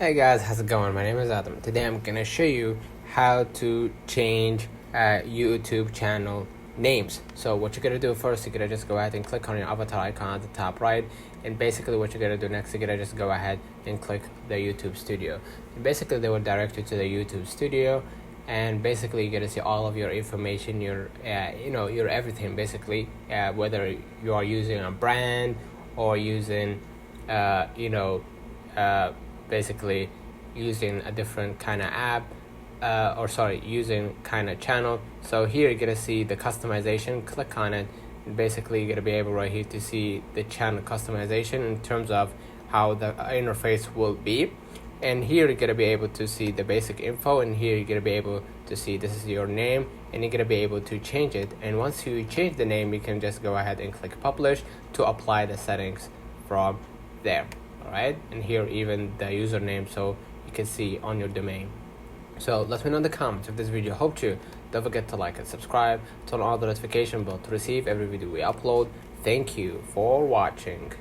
Hey guys, how's it going? My name is Adam. Today I'm gonna show you how to change YouTube channel names. So what you're gonna do first, you're gonna just go ahead and click on your avatar icon at the top right, and basically what you're gonna do next, you're gonna just go ahead and click the YouTube Studio. And basically they will direct you to the YouTube Studio, and basically you're gonna see all of your information, your your everything basically, whether you are using a brand or using basically using a different kind of app, using kind of channel. So here you're gonna see the customization. Click on it, and basically you're gonna be able right here to see the channel customization in terms of how the interface will be. And here you're gonna be able to see the basic info, and here you're gonna be able to see this is your name, and you're gonna be able to change it. And once you change the name, you can just go ahead and click publish to apply the settings from there. Alright, and here even the username, so you can see on your domain. So let me know in the comments if this video helped you. Don't forget to like and subscribe, turn on the notification bell to receive every video we upload. Thank you for watching.